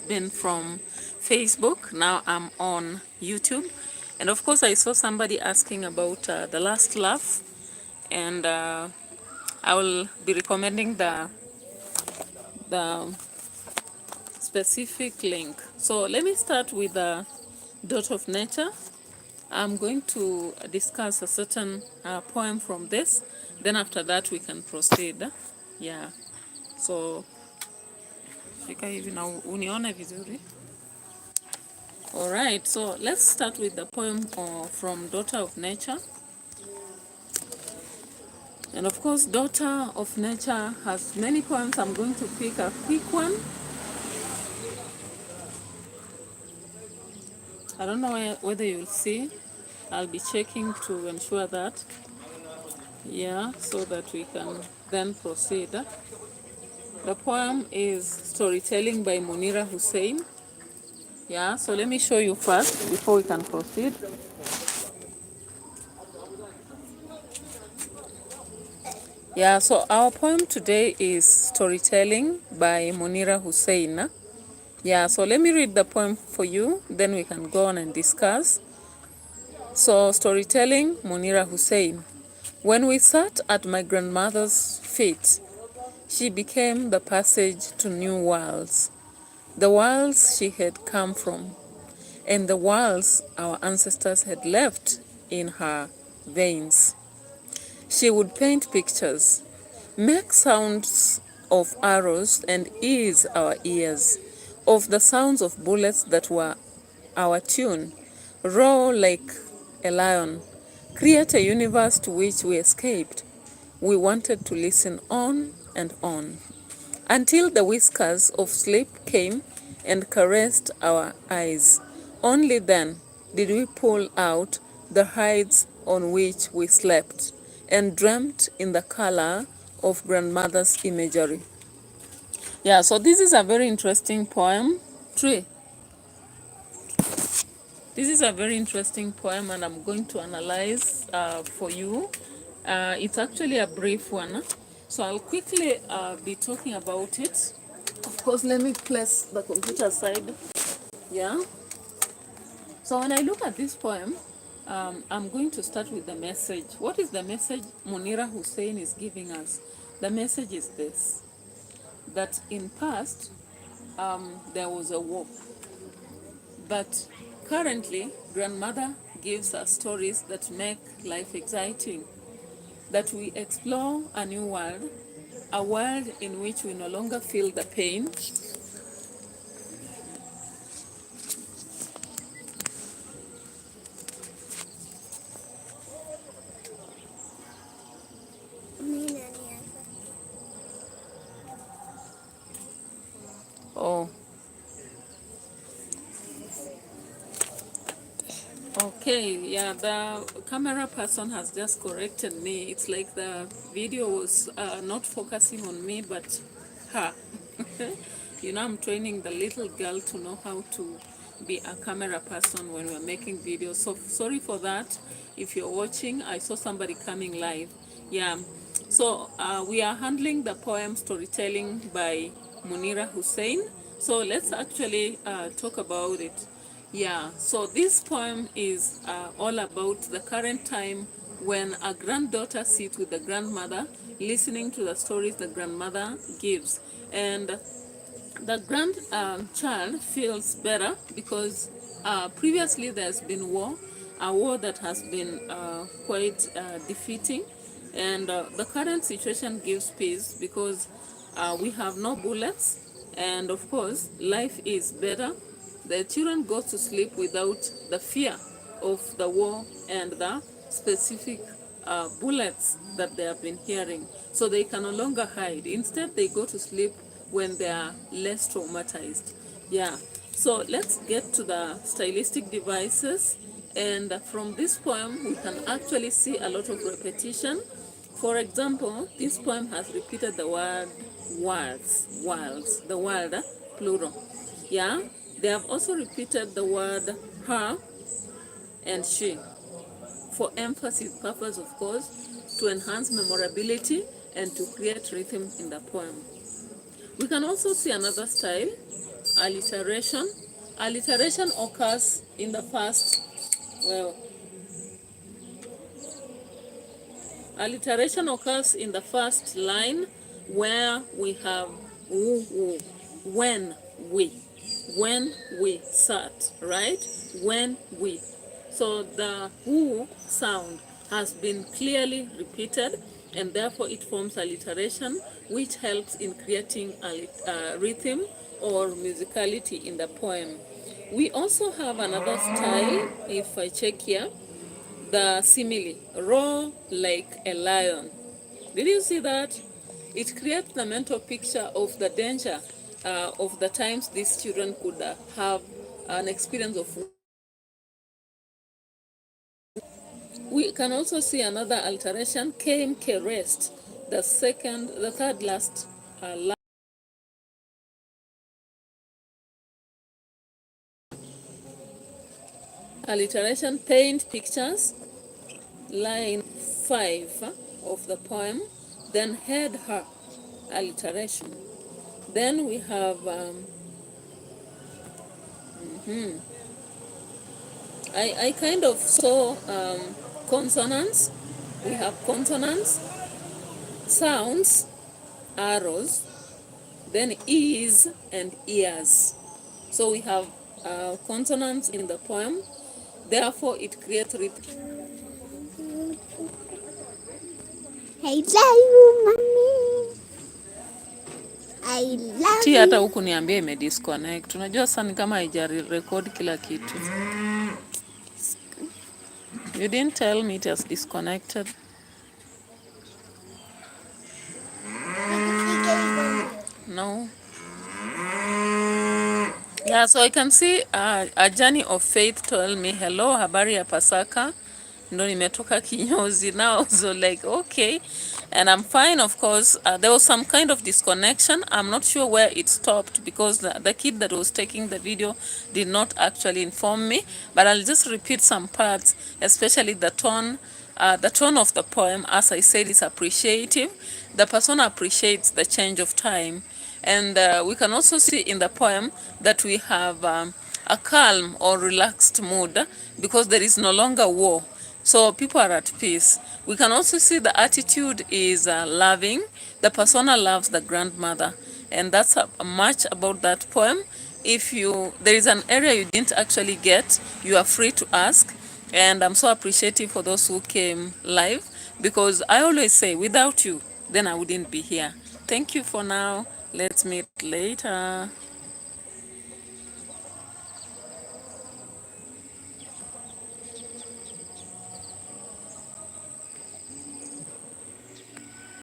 been from Facebook. Now I'm on YouTube. And of course, I saw somebody asking about The Last Laugh. And I will be recommending the specific link. So let me start with the Dot of Nature. I'm going to discuss a certain poem from this. Then after that we can proceed. Yeah. So fika hivi na unione vizuri. All right. So let's start with the poem from Daughter of Nature. And of course, Daughter of Nature has many poems. I'm going to pick a quick one. I don't know whether you'll see. I'll be checking to ensure that. Yeah, so that we can then proceed. The poem is Storytelling by Munira Hussein. Yeah, so let me show you first before we can proceed. Yeah, so our poem today is Storytelling by Munira Hussein. Yeah, so let me read the poem for you, then we can go on and discuss. So, Storytelling, Munira Hussein. When we sat at my grandmother's feet, she became the passage to new worlds, the worlds she had come from, and the worlds our ancestors had left in her veins. She would paint pictures, make sounds of arrows, and ease our ears of the sounds of bullets that were our tune, roar like a lion, create a universe to which we escaped. We wanted to listen on and on, until the whiskers of sleep came and caressed our eyes. Only then did we pull out the hides on which we slept, and dreamt in the color of grandmother's imagery. Yeah, so this is a very interesting poem. Tree. This is a very interesting poem, and I'm going to analyze for you. It's actually a brief one, so I'll quickly be talking about it. Of course, let me place the computer aside. Yeah. So when I look at this poem, I'm going to start with the message. What is the message Munira Hussein is giving us? The message is this: that in past there was a war, but currently grandmother gives us stories that make life exciting, that we explore a new world, a world in which we no longer feel the pain. Oh, okay, yeah, the camera person has just corrected me. It's like the video was not focusing on me, but her. You know, I'm training the little girl to know how to be a camera person when we're making videos. So sorry for that. If you're watching, I saw somebody coming live. Yeah, so we are handling the poem Storytelling by Munira Hussein. So let's actually talk about it. Yeah, so this poem is all about the current time when a granddaughter sits with the grandmother listening to the stories the grandmother gives. And the grandchild feels better because previously there's been war, a war that has been quite defeating. And the current situation gives peace because we have no bullets, and of course life is better. The children go to sleep without the fear of the war and the specific bullets that they have been hearing. So they can no longer hide. Instead, they go to sleep when they are less traumatized. Yeah. So let's get to the stylistic devices. And from this poem, we can actually see a lot of repetition. For example, this poem has repeated the word worlds, the word plural. Yeah, they have also repeated the word her and she for emphasis purpose, of course, to enhance memorability and to create rhythm in the poem. We can also see another style. alliteration. Alliteration occurs in the first, well, alliteration occurs in the first line where we have when we sat, right? When we. So the who sound has been clearly repeated, and therefore it forms alliteration, which helps in creating a rhythm or musicality in the poem. We also have another style, if I check here, the simile, roar like a lion. Did you see that? It creates the mental picture of the danger of the times these children could have an experience of. We can also see another alteration, came rest, the third last alliteration, paint pictures, line 5 of the poem, then head her, alliteration. Then we have, I kind of saw consonants. We have consonants, sounds, arrows, then e's and ears. So we have consonants in the poem. Therefore, it creates rhythm. I love you, mommy. I love you. Hata huku niambia imedisconnect. Unajua sasa ni kama haijarecord kila kitu. You didn't tell me it has disconnected. No. Yeah, so I can see a journey of faith told me, hello, habari ya Pasaka. Ndo nimetoka kinyozi now, so like, okay. And I'm fine, of course. There was some kind of disconnection. I'm not sure where it stopped because the kid that was taking the video did not actually inform me. But I'll just repeat some parts, especially the tone. The tone of the poem, as I said, is appreciative. The person appreciates the change of time. And we can also see in the poem that we have a calm or relaxed mood because there is no longer war. So people are at peace. We can also see the attitude is loving. The persona loves the grandmother. And that's much about that poem. If there is an area you didn't actually get, you are free to ask. And I'm so appreciative for those who came live because I always say, without you, then I wouldn't be here. Thank you for now. Let's meet later.